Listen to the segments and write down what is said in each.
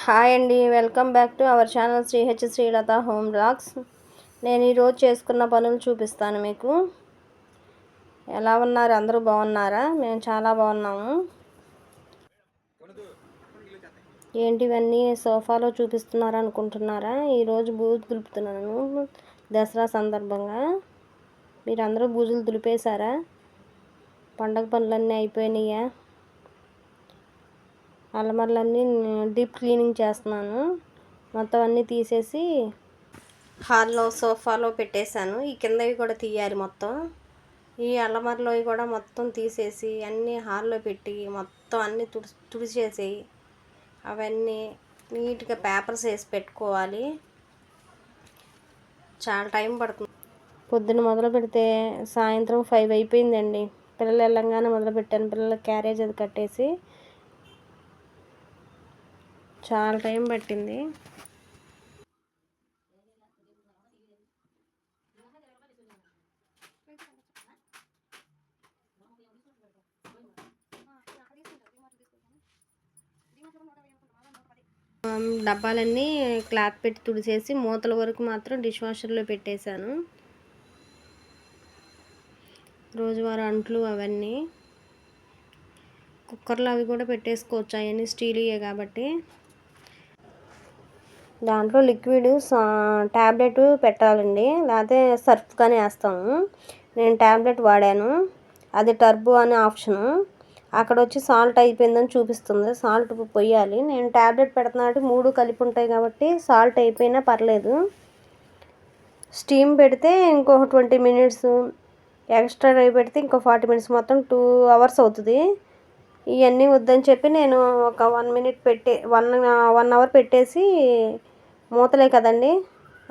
Hi అండి, welcome back to our channel Srilatha home blogs. నేను ఈరోజు చేసుకున్న పనులు చూపిస్తాను మీకు. ఎలా ఉన్నారు? అందరూ బాగున్నారా? మేము చాలా బాగున్నాము. ఏంటివన్నీ సోఫాలో చూపిస్తున్నారు అనుకుంటున్నారా? ఈరోజు బూజు దులుపుతున్నాను దసరా సందర్భంగా. మీరందరూ బూజులు దులిపేశారా? పండగ పనులన్నీ అయిపోయినాయా? అలమరలన్నీ డీప్ క్లీనింగ్ చేస్తున్నాను. మొత్తం అన్నీ తీసేసి హాల్లో సోఫాలో పెట్టేశాను. ఈ కిందవి కూడా తీయాలి మొత్తం. ఈ అలమరలోవి కూడా మొత్తం తీసేసి అన్నీ హాల్లో పెట్టి మొత్తం అన్నీ తుడిచేసి అవన్నీ నీట్గా పేపర్స్ వేసి పెట్టుకోవాలి. చాలా టైం పడుతుంది. పొద్దున్న మొదలు పెడితే సాయంత్రం 5 అయిపోయిందండి. పిల్లలు వెళ్ళంగానే మొదలుపెట్టాను. పిల్లలకి క్యారేజ్ అది కట్టేసి చాలా టైం పట్టింది. డబ్బాలన్నీ క్లాత్ పెట్టి తుడిచేసి మూతల వరకు మాత్రం డిష్ వాషర్లో పెట్టేశాను. రోజువారీ అంట్లు అవన్నీ కుక్కర్లో అవి కూడా పెట్టేసుకోవచ్చు. అవన్నీ స్టీలియే కాబట్టి. దాంట్లో లిక్విడ్ ట్యాబ్లెట్ పెట్టాలండి, లేకపోతే సర్ఫ్ కానీ వేస్తాము. నేను ట్యాబ్లెట్ వాడాను. అది టర్బో అనే ఆప్షను. అక్కడ వచ్చి సాల్ట్ అయిపోయిందని చూపిస్తుంది. సాల్ట్ పొయ్యాలి. నేను ట్యాబ్లెట్ పెడుతున్నాడు 3 కలిపి ఉంటాయి కాబట్టి సాల్ట్ అయిపోయినా పర్లేదు. స్టీమ్ పెడితే ఇంకొక 20 మినిట్స్, ఎక్స్ట్రా డ్రై పెడితే ఇంకో 40 మినిట్స్, మొత్తం 2 అవర్స్ అవుతుంది. ఇవన్నీ వద్దని చెప్పి నేను ఒక 1 అవర్ పెట్టేసి, మూతలే కదండి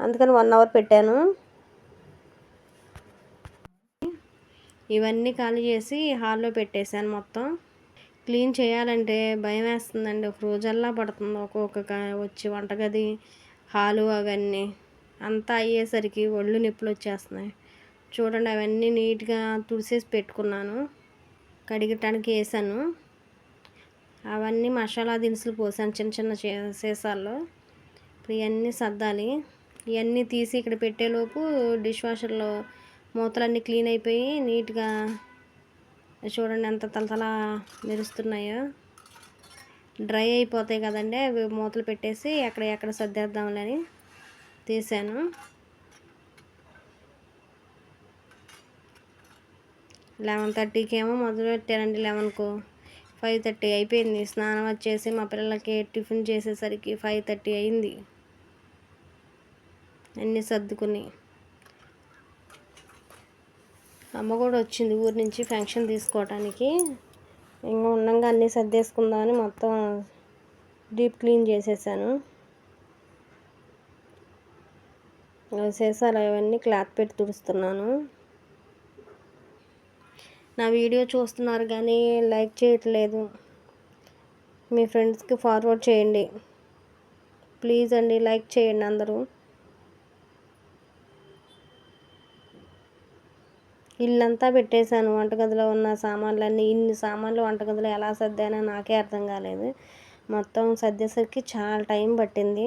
అందుకని 1 అవర్ పెట్టాను. ఇవన్నీ ఖాళీ చేసి హాల్లో పెట్టేశాను. మొత్తం క్లీన్ చేయాలంటే భయం వేస్తుందండి. ఒక రోజల్లా పడుతుంది ఒక్కొక్క వచ్చి వంటగది, హాలు అవన్నీ అంతా అయ్యేసరికి ఒళ్ళు నొప్పులు వచ్చేస్తున్నాయి. చూడండి, అవన్నీ నీట్గా తుడిసేసి పెట్టుకున్నాను. కడిగటానికి వేసాను. అవన్నీ మసాలా దినుసులు పోసాను చిన్న చిన్న సీసాల్లో. ఇప్పుడు ఇవన్నీ సర్దాలి. ఇవన్నీ తీసి ఇక్కడ పెట్టేలోపు డిష్ వాషర్లో మూతలన్నీ క్లీన్ అయిపోయి నీట్గా చూడండి ఎంత తలతలా మెరుస్తున్నాయో. డ్రై అయిపోతాయి కదండి, అవి మూతలు పెట్టేసి ఎక్కడ సర్దేద్దాంలని తీసాను. 11:30కి ఏమో మొదలు పెట్టానండి. 11కు 5:30 అయిపోయింది. స్నానం వచ్చేసి మా పిల్లలకి టిఫిన్ చేసేసరికి 5:30 అయింది. అన్నీ సర్దుకుని అమ్మ కూడా వచ్చింది ఊరి నుంచి ఫంక్షన్ తీసుకోవటానికి. ఇంకా ఉన్నాగా అన్నీ సర్దేసుకుందామని మొత్తం డీప్ క్లీన్ చేసేసాను. సీసాలు అవన్నీ క్లాత్ పెట్టి తుడుస్తున్నాను. నా వీడియో చూస్తున్నారు కానీ లైక్ చేయట్లేదు. మీ ఫ్రెండ్స్కి ఫార్వర్డ్ చేయండి ప్లీజ్ అండి. లైక్ చేయండి అందరూ. ఇల్లంతా పెట్టేశాను. వంటగదిలో ఉన్న సామాన్లన్నీ, ఇన్ని సామాన్లు వంటగదిలో ఎలా సర్దానో నాకే అర్థం కాలేదు. మొత్తం సర్దేసరికి చాలా టైం పట్టింది.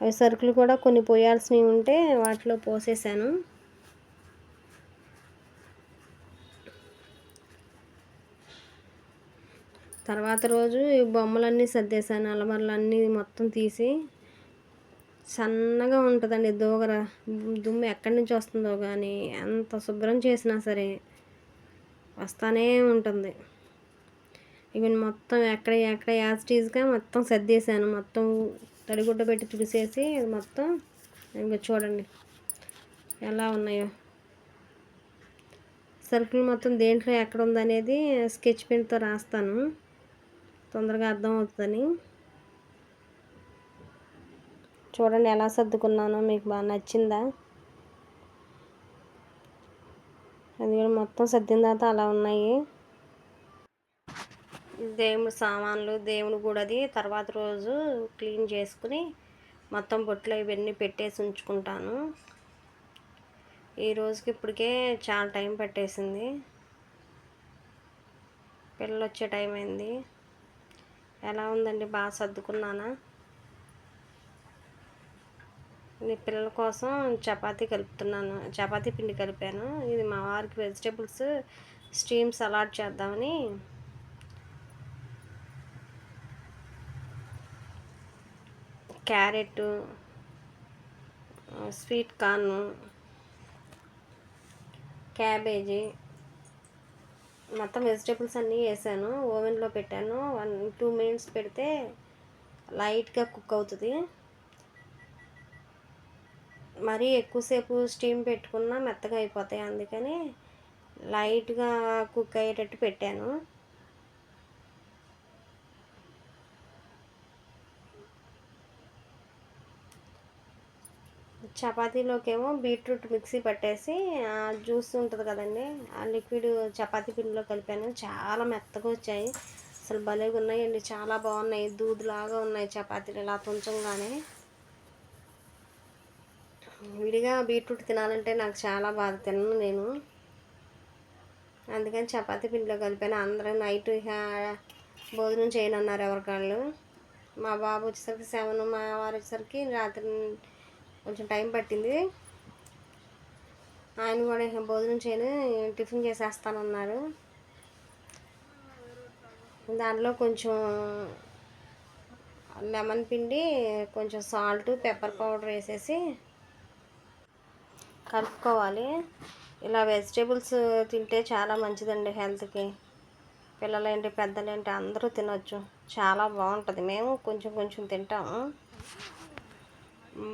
అవి సరుకులు కూడా కొన్ని పోయాల్సినవి ఉంటే వాటిలో పోసేసాను. తర్వాత రోజు ఈ బొమ్మలన్నీ సర్దేశాను. అలమరలన్నీ మొత్తం తీసి, సన్నగా ఉంటుందండి దోగర, దుమ్ము ఎక్కడి నుంచి వస్తుందో కానీ ఎంత శుభ్రం చేసినా సరే వస్తూనే ఉంటుంది. ఇవన్నీ మొత్తం ఎక్కడ యాస్టీజ్గా మొత్తం సర్దేశాను. మొత్తం తడిగుడ్డ పెట్టి తుడిసేసి మొత్తం ఇంకా చూడండి ఎలా ఉన్నాయో. సరుకులు మొత్తం దేంట్లో ఎక్కడ ఉందనేది స్కెచ్ పెన్తో రాస్తాను, తొందరగా అర్థమవుతుందని. చూడండి ఎలా సర్దుకున్నానో. మీకు బాగా నచ్చిందా? అది కూడా మొత్తం సర్దిన తర్వాత అలా ఉన్నాయి. దేవుడు సామాన్లు, దేవుడు కూడాది తర్వాత రోజు క్లీన్ చేసుకుని మొత్తం బొట్లు ఇవన్నీ పెట్టేసి ఉంచుకుంటాను. ఈ రోజుకి ఇప్పటికే చాలా టైం పట్టేసింది. పిల్లలు వచ్చే టైం అయింది. ఎలా ఉందండి? బాగా సర్దుకున్నానా? నీ పిల్లల కోసం చపాతీ కలుపుతున్నాను. చపాతీ పిండి కలిపాను. ఇది మా వారికి వెజిటేబుల్స్ స్టీమ్ సలాడ్ చేద్దామని క్యారెట్, స్వీట్ కార్న్, క్యాబేజీ మొత్తం వెజిటేబుల్స్ అన్నీ వేసాను. ఓవెన్లో పెట్టాను. 1-2 మినిట్స్ పెడితే లైట్గా కుక్ అవుతుంది. మరీ ఎక్కువసేపు స్టీమ్ పెట్టుకున్నా మెత్తగా అయిపోతాయి. అందుకని లైట్గా కుక్ అయ్యేటట్టు పెట్టాను. చపాతీలోకేమో బీట్రూట్ మిక్సీ పట్టేసి జ్యూస్ ఉంటుంది కదండి, ఆ లిక్విడ్ చపాతీ పిండిలో కలిపాను. చాలా మెత్తగా వచ్చాయి. అసలు భలేగా ఉన్నాయండి. చాలా బాగున్నాయి. దూదులాగా ఉన్నాయి చపాతీలు ఇలా తుంచంగానే. విడిగా బీట్రూట్ తినాలంటే నాకు చాలా బాగా తినను నేను. అందుకని చపాతీ పిండిలో కలిపాను. అందరూ నైట్ భోజనం చేయనన్నారు ఎవరికాళ్ళు. మా బాబు వచ్చేసరికి 7, మా వారు వచ్చేసరికి రాత్రి కొంచెం టైం పట్టింది. ఆయన కూడా భోజనం చేయని టిఫిన్ చేసేస్తానన్నారు. దానిలో కొంచెం లెమన్ పిండి, కొంచెం సాల్ట్, పెప్పర్ పౌడర్ వేసేసి కలుపుకోవాలి. ఇలా వెజిటేబుల్స్ తింటే చాలా మంచిదండి హెల్త్కి. పిల్లలేంటి పెద్దలేంటి అందరూ తినొచ్చు. చాలా బాగుంటుంది. మేము కొంచెం కొంచెం తింటాము.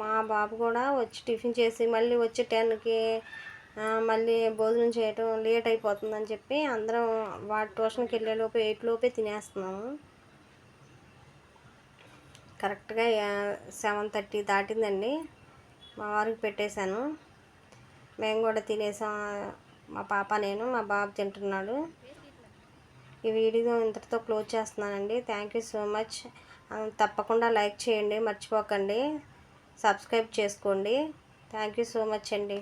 మా బాబు కూడా వచ్చి టిఫిన్ చేసి మళ్ళీ వచ్చి 10కి మళ్ళీ భోజనం చేయటం లేట్ అయిపోతుందని చెప్పి అందరం వాడు ట్యూషన్కి వెళ్ళేలోపు 8 లోపే తినేస్తున్నాము. కరెక్ట్గా 7:30 దాటిందండి. మా వారికి పెట్టేశాను. మేము కూడా తినేసాం. మా పాప, నేను, మా బాబు తింటున్నాడు. ఈ వీడియో ఇంతటితో క్లోజ్ చేస్తున్నానండి. Thank you so much. తప్పకుండా లైక్ చేయండి, మర్చిపోకండి. సబ్స్క్రైబ్ చేసుకోండి. థ్యాంక్ యూ సో మచ్ అండి.